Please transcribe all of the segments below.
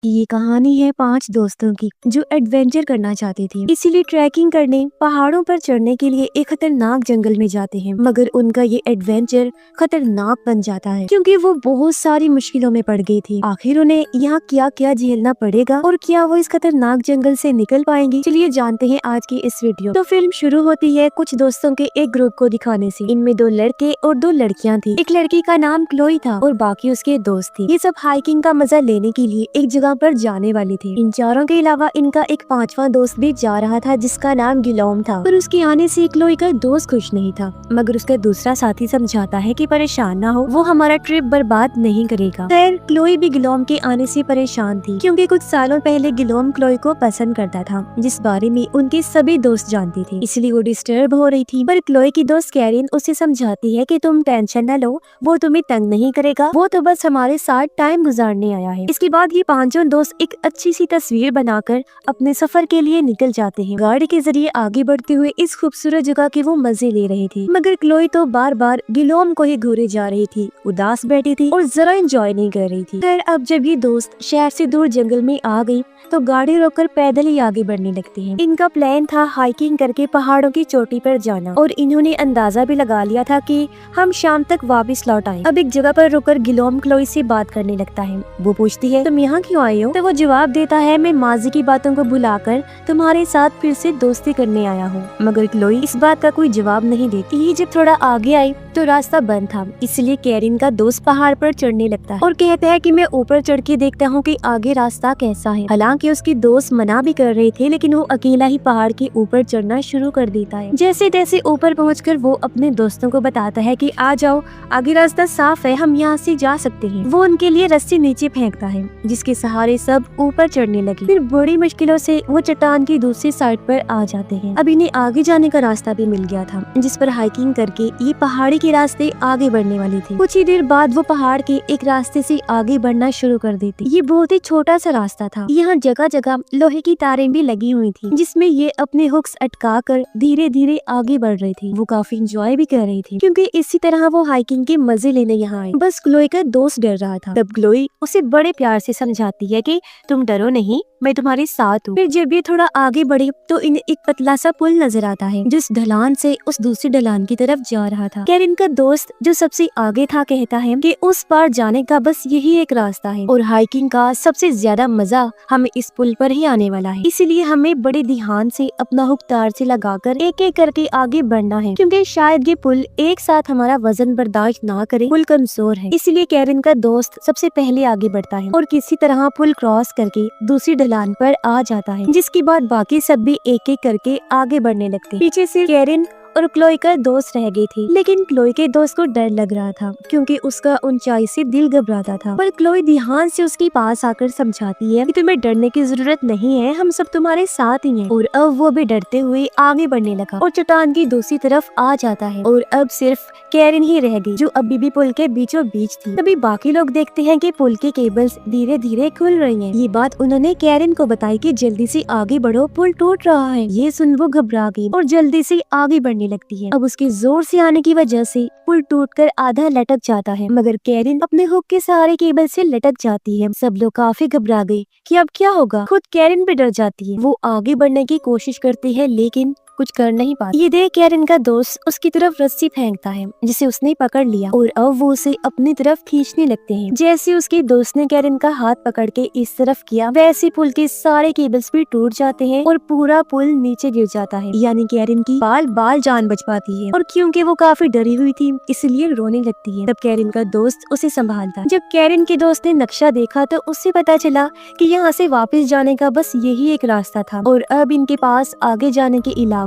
ये कहानी है 5 दोस्तों की जो एडवेंचर करना चाहते थे, इसीलिए ट्रैकिंग करने पहाड़ों पर चढ़ने के लिए एक खतरनाक जंगल में जाते हैं। मगर उनका ये एडवेंचर खतरनाक बन जाता है क्योंकि वो बहुत सारी मुश्किलों में पड़ गए थे। आखिर उन्हें यहाँ क्या क्या झेलना पड़ेगा और क्या वो इस खतरनाक जंगल से निकल पाएंगे, चलिए जानते हैं आज की इस वीडियो। तो फिल्म शुरू होती है कुछ दोस्तों के एक ग्रुप को दिखाने से। इनमें 2 लड़के और 2 लड़कियां थी। एक लड़की का नाम क्लोई था और बाकी उसके दोस्त थे। ये सब हाइकिंग का मजा लेने के लिए एक जगह पर जाने वाली थी। इन चारों के अलावा इनका एक 5वां दोस्त भी जा रहा था जिसका नाम गिलोम था। पर उसके आने से क्लोई का दोस्त खुश नहीं था, मगर उसका दूसरा साथी समझाता है कि परेशान ना हो, वो हमारा ट्रिप बर्बाद नहीं करेगा। खैर क्लोई भी गिलोम के आने से परेशान थी क्योंकि कुछ सालों पहले गिलोम क्लोई को पसंद करता था, जिस बारे में उनके सभी दोस्त जानते थे, इसलिए वो डिस्टर्ब हो रही थी। पर क्लोई की दोस्त कैरिन उसे समझाती है कि तुम टेंशन न लो, वो तुम्हें तंग नहीं करेगा, वो तो बस हमारे साथ टाइम गुजारने आया है। इसके बाद ये 5 दोस्त एक अच्छी सी तस्वीर बनाकर अपने सफर के लिए निकल जाते हैं। गाड़ी के जरिए आगे बढ़ते हुए इस खूबसूरत जगह के वो मजे ले रहे थे, मगर क्लोई तो बार बार गिलोम को ही घूरे जा रही थी, उदास बैठी थी और जरा एंजॉय नहीं कर रही थी। खैर अब जब ये दोस्त शहर से दूर जंगल में आ गई तो गाड़ी रोककर पैदल ही आगे बढ़ने लगते हैं। इनका प्लान था हाइकिंग करके पहाड़ों की चोटी पर जाना और इन्होंने अंदाजा भी लगा लिया था कि हम शाम तक वापस लौट आए। अब एक जगह पर रुककर गिलोम क्लोई से बात करने लगता है। वो पूछती है तुम यहाँ क्यों आए हो? तो वो जवाब देता है मैं माजी की बातों को भुलाकर तुम्हारे साथ फिर से दोस्ती करने आया हूँ। मगर क्लोई इस बात का कोई जवाब नहीं देती। ये जब थोड़ा आगे आई तो रास्ता बंद था, इसलिए कैरिन का दोस्त पहाड़ पर चढ़ने लगता है और कहता है कि मैं ऊपर चढ़ के देखता हूँ कि आगे रास्ता कैसा है। हालांकि उसके दोस्त मना भी कर रहे थे, लेकिन वो अकेला ही पहाड़ के ऊपर चढ़ना शुरू कर देता है। जैसे तैसे ऊपर पहुंचकर वो अपने दोस्तों को बताता है कि आ जाओ, आगे रास्ता साफ है, हम यहाँ से जा सकते हैं। वो उनके लिए रस्सी नीचे फेंकता है जिसके सहारे सब ऊपर चढ़ने लगे। फिर बड़ी मुश्किलों से वो चट्टान की दूसरी साइड पर आ जाते हैं। अब इन्हें आगे जाने का रास्ता भी मिल गया था, जिस पर हाइकिंग करके ये पहाड़ी के रास्ते आगे बढ़ने वाली थी। कुछ ही देर बाद वो पहाड़ के एक रास्ते से आगे बढ़ना शुरू कर देती। ये बहुत ही छोटा सा रास्ता था। यहाँ जगह जगह लोहे की तारें भी लगी हुई थी, जिसमें ये अपने हुक्स अटका कर धीरे धीरे आगे बढ़ रही थी। वो काफी इंजॉय भी कर रही थी क्योंकि इसी तरह वो हाइकिंग के मजे लेने यहाँ आई। बस क्लोई का दोस्त डर रहा था। तब क्लोई उसे बड़े प्यार से समझाती है कि तुम डरो नहीं, मैं तुम्हारे साथ हूँ। फिर जब ये थोड़ा आगे बढ़े तो इन्हें एक पतला सा पुल नजर आता है, जिस ढलान से उस दूसरी ढलान की तरफ जा रहा था। कैरिन का दोस्त जो सबसे आगे था कहता है कि उस पार जाने का बस यही एक रास्ता है और हाइकिंग का सबसे ज्यादा मजा हमें इस पुल पर ही आने वाला है, इसीलिए हमें बड़े ध्यान से अपना हुक तार से लगाकर एक एक करके आगे बढ़ना है, क्योंकि शायद ये पुल एक साथ हमारा वजन बर्दाश्त ना करे, पुल कमजोर है। इसीलिए कैरिन का दोस्त सबसे पहले आगे बढ़ता है और किसी तरह पुल क्रॉस करके दूसरी ढलान पर आ जाता है, जिसके बाद बाकी सब भी एक एक करके आगे बढ़ने लगते। पीछे से कैरिन और क्लोई का दोस्त रह गई थी, लेकिन क्लोई के दोस्त को डर लग रहा था क्योंकि उसका ऊंचाई से दिल घबराता था। पर क्लोई ध्यान से उसके पास आकर समझाती है कि तुम्हें डरने की जरूरत नहीं है, हम सब तुम्हारे साथ ही हैं। और अब वो भी डरते हुए आगे बढ़ने लगा और चट्टान की दूसरी तरफ आ जाता है और अब सिर्फ कैरिन ही रह गई जो अभी भी पुल के बीचों बीच थी। तभी बाकी लोग देखते हैं कि पुल के केबल्स धीरे धीरे खुल रही हैं। ये बात उन्होंने कैरिन को बताई कि जल्दी से आगे बढ़ो, पुल टूट रहा है। ये सुन वो घबरा गई और जल्दी से आगे बढ़ने लगती है। अब उसके जोर से आने की वजह से पुल टूटकर आधा लटक जाता है, मगर कैरिन अपने हुक के सहारे केबल से लटक जाती है। सब लोग काफी घबरा गए कि अब क्या होगा। खुद कैरिन भी डर जाती है। वो आगे बढ़ने की कोशिश करती है लेकिन कुछ कर नहीं पाती। ये देख कैरिन का दोस्त उसकी तरफ रस्सी फेंकता है जिसे उसने पकड़ लिया और अब वो उसे अपनी तरफ खींचने लगते हैं। जैसे उसके दोस्त ने कैरिन का हाथ पकड़ के इस तरफ किया, वैसे पुल के सारे केबल्स भी टूट जाते हैं और पूरा पुल नीचे गिर जाता है। यानी कैरिन की बाल बाल जान बच पाती है और क्योंकि वो काफी डरी हुई थी इसलिए रोने लगती है। तब कैरिन का दोस्त उसे संभालता। जब कैरिन के दोस्त ने नक्शा देखा तो उससे पता चला कि यहाँ से वापस जाने का बस यही एक रास्ता था और अब इनके पास आगे जाने के अलावा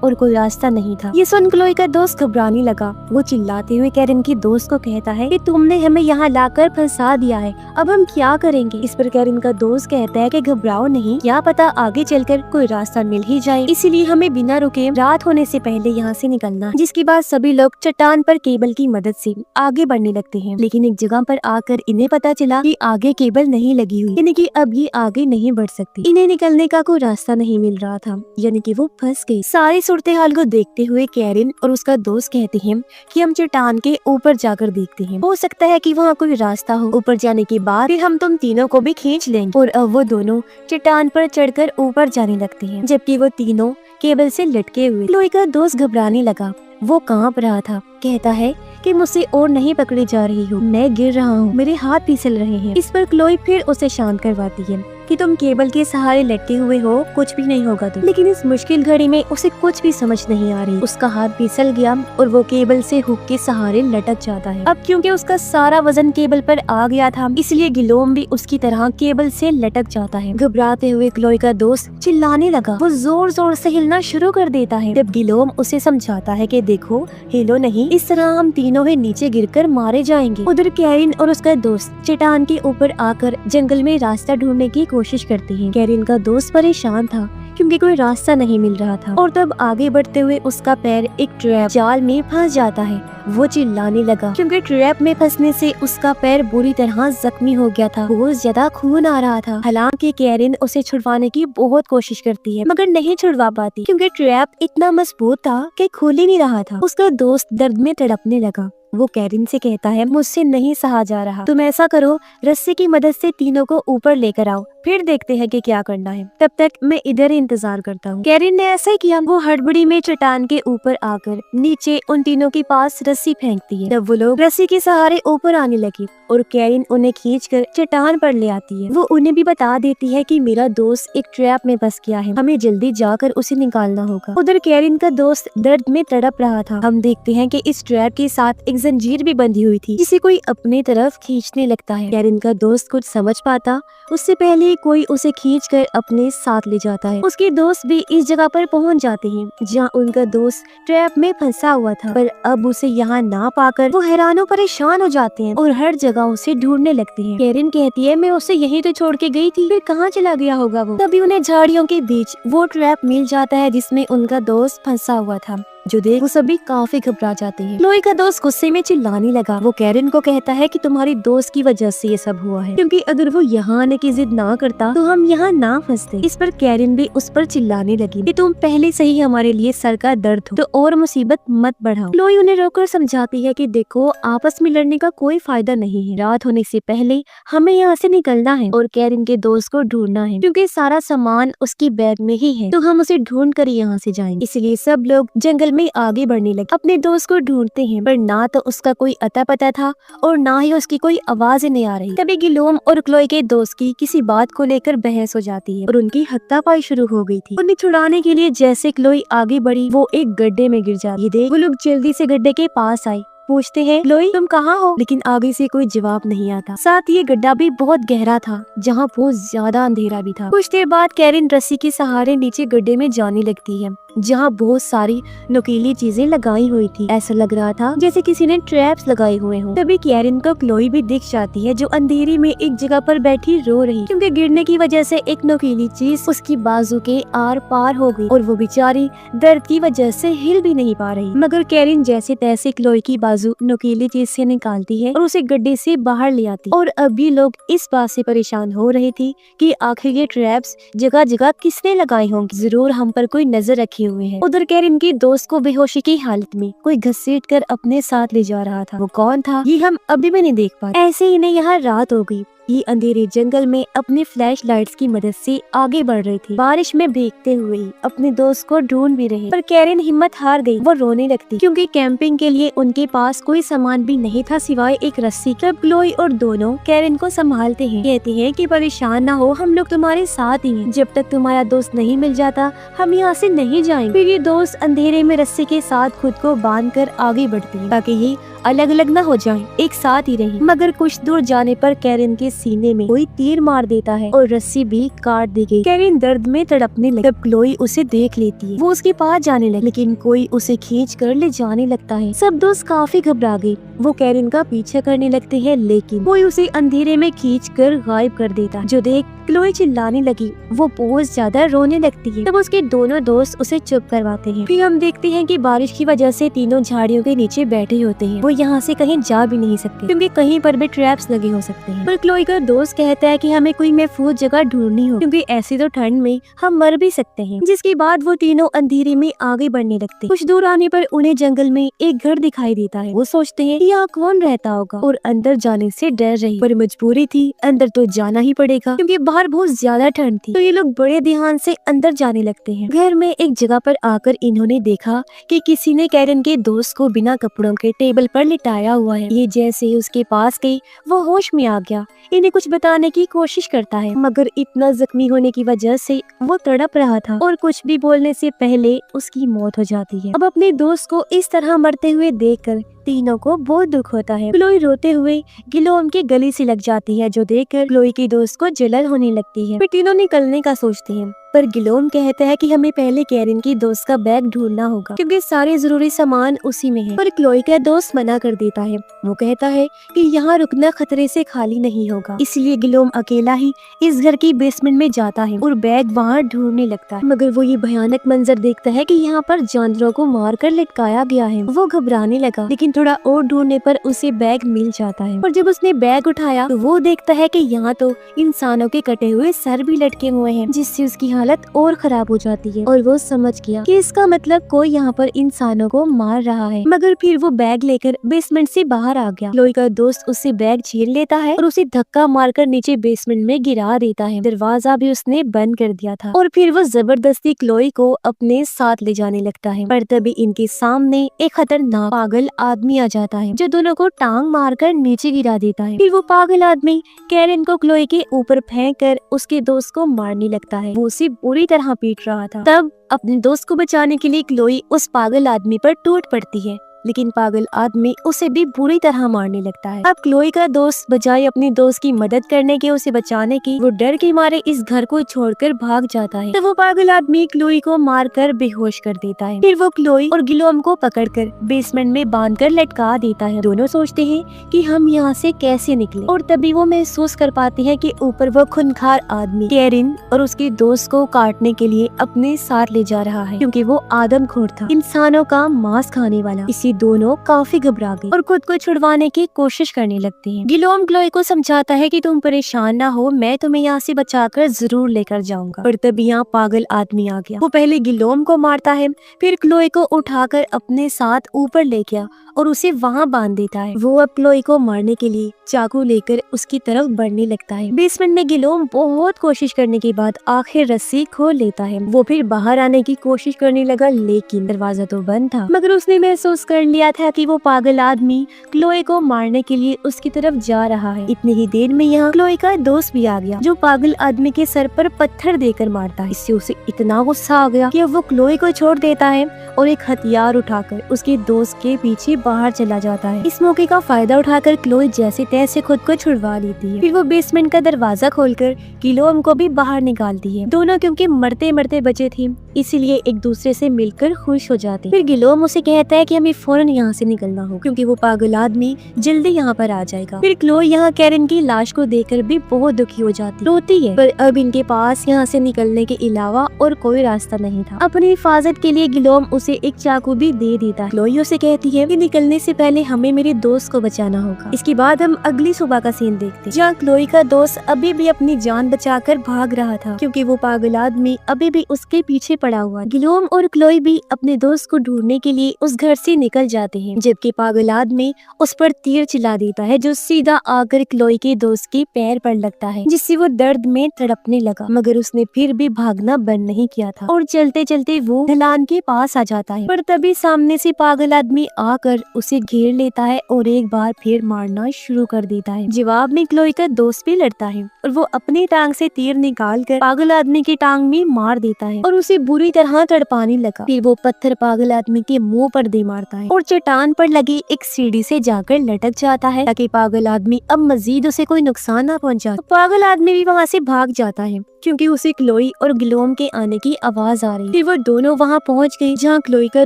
और कोई रास्ता नहीं था। ये सुन क्लोई का दोस्त घबराने लगा। वो चिल्लाते हुए कैरिन के दोस्त को कहता है कि तुमने हमें यहाँ लाकर फंसा दिया है, अब हम क्या करेंगे। इस पर कैरिन का दोस्त कहता है कि घबराओ नहीं, क्या पता आगे चलकर कोई रास्ता मिल ही जाए, इसीलिए हमें बिना रुके रात होने से पहले यहाँ से निकलना। जिसके बाद सभी लोग चट्टान पर केबल की मदद से आगे बढ़ने लगते हैं, लेकिन एक जगह पर आकर इन्हें पता चला कि आगे केबल नहीं लगी हुई, यानी कि अब ये आगे नहीं बढ़ सकती। इन्हें निकलने का कोई रास्ता नहीं मिल रहा था, यानी कि वो फंस गई। सारी सूरत हाल को देखते हुए कैरिन और उसका दोस्त कहते हैं कि हम चट्टान के ऊपर जाकर देखते हैं, हो सकता है कि वहाँ कोई रास्ता हो। ऊपर जाने के बाद फिर हम तुम तीनों को भी खींच लेंगे। और अब वो दोनों चट्टान पर चढ़कर ऊपर जाने लगते हैं, जबकि वो तीनों केबल से लटके हुए। क्लोई का दोस्त घबराने लगा, वो कांप रहा था। कहता है कि मुझसे और नहीं पकड़ी जा रही हूँ, मैं गिर रहा हूँ, मेरे हाथ फिसल रहे हैं। इस पर क्लोई फिर उसे शांत करवाती है कि तुम केबल के सहारे लटके हुए हो, कुछ भी नहीं होगा तुम। लेकिन इस मुश्किल घड़ी में उसे कुछ भी समझ नहीं आ रही। उसका हाथ फिसल गया और वो केबल से हुक के सहारे लटक जाता है। अब क्योंकि उसका सारा वजन केबल पर आ गया था, इसलिए गिलोम भी उसकी तरह केबल से लटक जाता है। घबराते हुए क्लोई का दोस्त चिल्लाने लगा। वो जोर जोर से हिलना शुरू कर देता है। जब गिलोम उसे समझाता है कि देखो, हिलो नहीं, इस तरह हम तीनों ही नीचे गिरकर मारे जाएंगे। उधर कैरिन और उसका दोस्त चट्टान के ऊपर आकर जंगल में रास्ता ढूंढने की कोशिश करती हैं। कैरिन का दोस्त परेशान था क्योंकि कोई रास्ता नहीं मिल रहा था। और तब आगे बढ़ते हुए उसका पैर एक ट्रैप जाल में फंस जाता है। वो चिल्लाने लगा क्योंकि ट्रैप में फंसने से उसका पैर बुरी तरह जख्मी हो गया था। बहुत ज्यादा खून आ रहा था। हालांकि कैरिन उसे छुड़वाने की बहुत कोशिश करती है, मगर नहीं छुड़वा पाती क्योंकि ट्रैप इतना मजबूत था कि खुल ही नहीं रहा था। उसका दोस्त दर्द में तड़पने लगा। वो कैरिन से कहता है, मुझसे नहीं सहा जा रहा, तुम ऐसा करो, रस्सी की मदद से तीनों को ऊपर लेकर आओ, फिर देखते हैं कि क्या करना है। तब तक मैं इधर ही इंतजार करता हूँ। कैरिन ने ऐसा ही किया। वो हड़बड़ी में चट्टान के ऊपर आकर नीचे उन तीनों के पास रस्सी फेंकती है। तब वो लोग रस्सी के सहारे ऊपर आने लगे और कैरिन उन्हें खींचकर चट्टान पर ले आती है। वो उन्हें भी बता देती है कि मेरा दोस्त एक ट्रैप में फंस गया है, हमें जल्दी जाकर उसे निकालना होगा। उधर कैरिन का दोस्त दर्द में तड़प रहा था। हम देखते हैं कि इस ट्रैप के साथ एक जंजीर भी बंधी हुई थी, जिसे कोई अपने तरफ खींचने लगता है। कैरिन का दोस्त कुछ समझ पाता उससे पहले कोई उसे खींचकर अपने साथ ले जाता है। उसके दोस्त भी इस जगह पर पहुंच जाते हैं जहां उनका दोस्त ट्रैप में फंसा हुआ था। पर अब उसे यहाँ ना पाकर वो हैरानों परेशान हो जाते हैं और हर जगह उसे ढूंढने लगते हैं। कैरिन कहती है, मैं उसे यहीं तो छोड़ के गई थी, फिर कहाँ चला गया होगा वो। तभी उन्हें झाड़ियों के बीच वो ट्रैप मिल जाता है जिसमें उनका दोस्त फंसा हुआ था, जो देख वो सभी काफी घबरा जाते हैं। क्लोई का दोस्त गुस्से में चिल्लाने लगा। वो कैरिन को कहता है कि तुम्हारी दोस्त की वजह से ये सब हुआ है, क्योंकि अगर वो यहाँ आने की जिद ना करता तो हम यहाँ ना फंसते। इस पर कैरिन भी उस पर चिल्लाने लगी कि तुम पहले से ही हमारे लिए सर का दर्द हो, तो और मुसीबत मत बढ़ाओ। क्लोई उन्हें रोककर समझाती है कि देखो, आपस में लड़ने का कोई फायदा नहीं है, रात होने से पहले हमें यहाँ से निकलना है और कैरिन के दोस्त को ढूंढना है, क्योंकि सारा सामान उसकी बैग में ही है, तो हम उसे ढूंढ कर यहाँ से जाएंगे। इसलिए सब लोग जंगल में आगे बढ़ने लगे, अपने दोस्त को ढूंढते हैं, पर ना तो उसका कोई अता पता था और ना ही उसकी कोई आवाज नहीं आ रही। तभी गिलोम और क्लोई के दोस्त की किसी बात को लेकर बहस हो जाती है और उनकी हाथापाई शुरू हो गई थी। उन्हें छुड़ाने के लिए जैसे क्लोई आगे बढ़ी, वो एक गड्ढे में गिर जाती है। देख वो लोग जल्दी से गड्ढे के पास आए, पूछते हैं, क्लोई तुम कहाँ हो? लेकिन आगे से कोई जवाब नहीं आता। साथ ये गड्ढा भी बहुत गहरा था, जहाँ बहुत ज्यादा अंधेरा भी था। कुछ देर बाद कैरिन रस्सी के सहारे नीचे गड्ढे में जाने लगती है, जहाँ बहुत सारी नुकीली चीजें लगाई हुई थी। ऐसा लग रहा था जैसे किसी ने ट्रैप्स लगाए हुए हों। तभी कैरिन को क्लोई भी दिख जाती है, जो अंधेरे में एक जगह पर बैठी रो रही, क्योंकि गिरने की वजह से एक नुकीली चीज उसकी बाजू के आर पार हो गई और वो बेचारी दर्द की वजह से हिल भी नहीं पा रही। मगर कैरिन जैसे तैसे क्लोई की बाजू नुकीली चीज से निकालती है और उसे गड्ढे से बाहर ले आती। और अभी लोग इस बात से परेशान हो रहे थे कि आखिर ये ट्रैप्स जगह जगह किसने लगाए होंगे, जरूर हम पर कोई नजर रखे हुए हैं। उधर कैरिन के दोस्त को बेहोशी की हालत में कोई घसीट कर अपने साथ ले जा रहा था। वो कौन था ये हम अभी भी नहीं देख पाए। ऐसे ही नहीं, यहाँ रात हो गई। ये अंधेरे जंगल में अपने फ्लैश लाइट्स की मदद से आगे बढ़ रही थी, बारिश में भीगते हुए अपने दोस्त को ढूंढ भी रहे। पर कैरिन हिम्मत हार गई। वो रोने लगती क्योंकि कैंपिंग के लिए उनके पास कोई सामान भी नहीं था सिवाय एक रस्सी। तब क्लोई और दोनों कैरिन को संभालते हैं, कहते हैं कि परेशान ना हो, हम लोग तुम्हारे साथ ही हैं। जब तक तुम्हारा दोस्त नहीं मिल जाता हम यहाँ से नहीं जाएंगे। फिर ये दोस्त अंधेरे में रस्सी के साथ खुद को बांध कर आगे बढ़ते हैं ताकि ये अलग अलग न हो जाएं, एक साथ ही रहें। मगर कुछ दूर जाने पर कैरिन के सीने में कोई तीर मार देता है और रस्सी भी काट दी गई। कैरिन दर्द में तड़पने लगी। तब क्लोई उसे देख लेती है। वो उसके पास जाने लगी, लेकिन कोई उसे खींच कर ले जाने लगता है। सब दोस्त काफी घबरा गए। वो कैरिन का पीछा करने लगते हैं, लेकिन कोई उसे अंधेरे में खींच कर गायब कर देता है, जो देख क्लोई चिल्लाने लगी। वो बहुत ज्यादा रोने लगती है। तब उसके दोनों दोस्त उसे चुप करवाते हैं। फिर हम देखते हैं कि बारिश की वजह से तीनों झाड़ियों के नीचे बैठे होते हैं। वो यहाँ से कहीं जा भी नहीं सकते क्योंकि कहीं पर भी ट्रैप्स लगे हो सकते हैं। पर क्लोई क्लोई का दोस्त कहता है कि हमें कोई महफूज जगह ढूंढनी हो, क्योंकि ऐसी तो ठंड में हम मर भी सकते हैं। जिसके बाद वो तीनों अंधेरे में आगे बढ़ने लगते। कुछ दूर आने पर उन्हें जंगल में एक घर दिखाई देता है। वो सोचते हैं यहाँ कौन रहता होगा और अंदर जाने से डर रही, पर मजबूरी थी, अंदर तो जाना ही पड़ेगा क्योंकि बाहर बहुत ज्यादा ठंड थी। तो ये लोग बड़े ध्यान से अंदर जाने लगते हैं। घर में एक जगह पर आकर इन्होंने देखा कि किसी ने कैरन के दोस्त को बिना कपड़ों के टेबल पर लिटाया हुआ है। ये जैसे ही उसके पास गई वो होश में आ गया। इन्हें कुछ बताने की कोशिश करता है, मगर इतना जख्मी होने की वजह से वो तड़प रहा था और कुछ भी बोलने से पहले उसकी मौत हो जाती है। अब अपने दोस्त को इस तरह मरते हुए देखकर तीनों को बहुत दुख होता है। क्लोई रोते हुए गिलोम के गले से लग जाती है, जो देखकर क्लोई के दोस्त को जलन होने लगती है। फिर तीनों निकलने का सोचते हैं, पर गिलोम कहता है कि हमें पहले कैरन की दोस्त का बैग ढूंढना होगा क्योंकि सारे जरूरी सामान उसी में है। पर क्लोई का दोस्त मना कर देता है। वो कहता है कि यहाँ रुकना खतरे से खाली नहीं होगा, इसलिए गिलोम अकेला ही इस घर की बेसमेंट में जाता है और बैग वहाँ ढूंढने लगता है। मगर वो ये भयानक मंजर देखता है कि यहाँ पर जानवरों को मार कर लटकाया गया है। वो घबराने लगा, लेकिन थोड़ा और ढूंढने पर उसे बैग मिल जाता है। और जब उसने बैग उठाया तो वो देखता है कि यहाँ तो इंसानों के कटे हुए सर भी लटके हुए हैं, जिससे उसकी हालत और खराब हो जाती है। और वो समझ गया कि इसका मतलब कोई यहाँ पर इंसानों को मार रहा है। मगर फिर वो बैग लेकर बेसमेंट से बाहर आ गया। क्लोई का दोस्त उससे बैग छीन लेता है और उसे धक्का मारकर नीचे बेसमेंट में गिरा देता है। दरवाजा भी उसने बंद कर दिया था और फिर वो जबरदस्ती क्लोई को अपने साथ ले जाने लगता है। पर तभी इनके सामने एक खतरनाक पागल आदमी आ जाता है, जो दोनों को टांग मारकर नीचे गिरा देता है। फिर वो पागल आदमी कैरन को क्लोई के ऊपर फेंक कर उसके दोस्त को मारने लगता है। वो उसे बुरी तरह पीट रहा था। तब अपने दोस्त को बचाने के लिए क्लोई उस पागल आदमी पर टूट पड़ती है, लेकिन पागल आदमी उसे भी बुरी तरह मारने लगता है। अब क्लोई का दोस्त बजाय अपनी दोस्त की मदद करने के, उसे बचाने की, वो डर के मारे इस घर को छोड़कर भाग जाता है। तो वो पागल आदमी क्लोई को मारकर बेहोश कर देता है। फिर वो क्लोई और गिलोम को पकड़कर बेसमेंट में बांधकर लटका देता है। दोनों सोचते हैं कि हम यहाँ से कैसे निकले, और तभी वो महसूस कर पाते हैं कि ऊपर वो खूंखार आदमी कैरन और उसके दोस्त को काटने के लिए अपने साथ ले जा रहा है, क्योंकि वो आदमखोर था, इंसानों का मांस खाने वाला। इसी दोनों काफी घबरा गए और खुद को छुड़वाने की कोशिश करने लगते हैं। गिलोम क्लोई को समझाता है कि तुम परेशान ना हो, मैं तुम्हें यहाँ से बचाकर जरूर लेकर जाऊंगा। पर तभी यहाँ पागल आदमी आ गया। वो पहले गिलोम को मारता है, फिर क्लोई को उठाकर अपने साथ ऊपर ले गया और उसे वहाँ बांध देता है। वो अब क्लोई को मारने के लिए चाकू लेकर उसकी तरफ बढ़ने लगता है। बेसमेंट में गिलोम बहुत कोशिश करने के बाद आखिर रस्सी खोल लेता है। वो फिर बाहर आने की कोशिश करने लगा, लेकिन दरवाजा तो बंद था। मगर उसने महसूस कर लिया था कि वो पागल आदमी क्लोई को मारने के लिए उसकी तरफ जा रहा है। इतनी ही देर में यहाँ क्लोई का दोस्त भी आ गया, जो पागल आदमी के सर पर पत्थर देकर मारता है। इससे उसे इतना गुस्सा आ गया कि अब वो क्लोई को छोड़ देता है और एक हथियार उठाकर उसके दोस्त के पीछे बाहर चला जाता है। इस मौके का फायदा उठाकर क्लोई जैसे तैसे खुद को छुड़वा लेती है। फिर वो बेसमेंट का दरवाजा खोलकर गिलोम को भी बाहर निकालती है। दोनों क्योंकि मरते मरते बचे थे, इसीलिए एक दूसरे से मिलकर खुश हो जाते। फिर गिलोम उसे कहता है कि हमें फौरन यहाँ से निकलना हो, क्योंकि वो पागल आदमी जल्दी यहाँ पर आ जाएगा। फिर क्लोई यहाँ कैरन की लाश को देखकर भी बहुत दुखी हो जाती, रोती है। पर अब इनके पास यहाँ से निकलने के अलावा और कोई रास्ता नहीं था। अपनी हिफाजत के लिए गिलोम उसे एक चाकू भी दे देता है। क्लोई उसे कहती है कि निकलने से पहले हमें मेरे दोस्त को बचाना होगा। इसके बाद हम अगली सुबह का सीन देखते हैं, जहाँ क्लोई का दोस्त अभी भी अपनी जान बचाकर भाग रहा था, क्योंकि वो पागल आदमी अभी भी उसके पीछे पड़ा हुआ। गिलोम और क्लोई भी अपने दोस्त को ढूंढने के लिए उस घर से निकल जाते हैं, जबकि पागल आदमी उस पर तीर चला देता है, जो सीधा आकर क्लोई के दोस्त के पैर पर लगता है, जिससे वो दर्द में तड़पने लगा। मगर उसने फिर भी भागना बंद नहीं किया था और चलते चलते वो ढलान के पास आ जाता है। पर तभी सामने से पागल आदमी आकर उसे घेर लेता है और एक बार फिर मारना शुरू कर देता है। जवाब में क्लोई का दोस्त भी लड़ता है और वो अपनी टांग से तीर निकालकर पागल आदमी की टांग में मार देता है और उसे बुरी तरह तड़पाने लगा। फिर वो पत्थर पागल आदमी के मुंह पर दे मारता है और चट्टान पर लगी एक सीढ़ी से जाकर लटक जाता है, ताकि पागल आदमी अब मजीद उसे कोई नुकसान ना पहुंचा। पागल आदमी भी वहाँ से भाग जाता है, क्योंकि उसे क्लोई और गिलोम के आने की आवाज आ रही। फिर वो दोनों वहाँ पहुँच गई जहाँ क्लोई का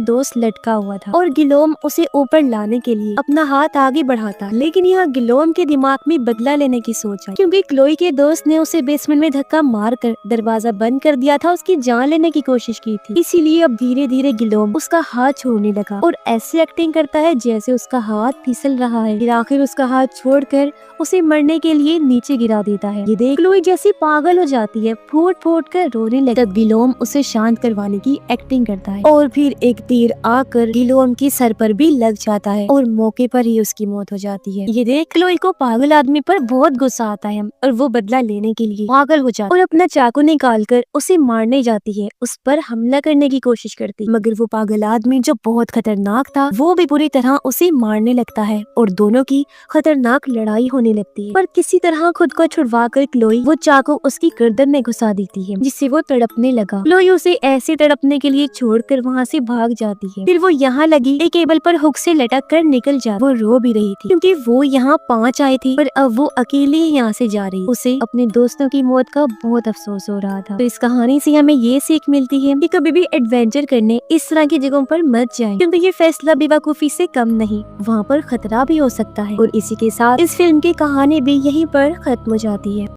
दोस्त लटका हुआ था और गिलोम उसे ऊपर लाने के लिए अपना हाथ आगे बढ़ाता, लेकिन यहाँ गिलोम के दिमाग में बदला लेने की सोच आई क्योंकि क्लोई के दोस्त ने उसे बेसमेंट में धक्का मार कर दरवाजा बंद कर दिया था, उसकी जान लेने की कोशिश की थी। इसीलिए अब धीरे धीरे गिलोम उसका हाथ छोड़ने लगा और ऐसे एक्टिंग करता है जैसे उसका हाथ फिसल रहा है। फिर आखिर उसका हाथ छोड़कर उसे मरने के लिए नीचे गिरा देता है। ये देख क्लोई जैसी पागल हो जाती है, फूट फूट कर रोने लगती है। तब गिलोम उसे शांत करवाने की एक्टिंग करता है और फिर एक तीर आकर गिलोम की सर पर भी लग जाता है और मौके पर ही उसकी मौत हो जाती है। ये देख क्लोई को पागल आदमी पर बहुत गुस्सा आता है और वो बदला लेने के लिए पागल हो जाती है और अपना चाकू निकालकर उसे मारने जाती है, उस पर हमला करने की कोशिश करती, मगर वो पागल आदमी जो बहुत खतरनाक था वो भी बुरी तरह उसे मारने लगता है और दोनों की खतरनाक लड़ाई होने लगती है। पर किसी तरह खुद को छुड़वाकर क्लोई वो चाकू उसकी गर्दन में घुसा देती है जिससे वो तड़पने लगा। क्लोई उसे ऐसे तड़पने के लिए छोड़कर वहाँ से भाग जाती है। फिर वो यहाँ लगी एक केबल पर हुक से लटक कर निकल जाती। वो रो भी रही थी क्योंकि वो यहाँ 5 आए थे पर अब वो अकेले ही यहाँ से जा रही। उसे अपने दोस्तों की मौत का बहुत अफसोस हो रहा था। तो इस कहानी से हमें ये सीख मिलती है कि कभी भी एडवेंचर करने इस तरह की जगहों पर मत जाएं क्योंकि ये फैसला बेवकूफी से कम नहीं, वहाँ पर खतरा भी हो सकता है। और इसी के साथ इस फिल्म की कहानी भी यहीं पर खत्म हो जाती है।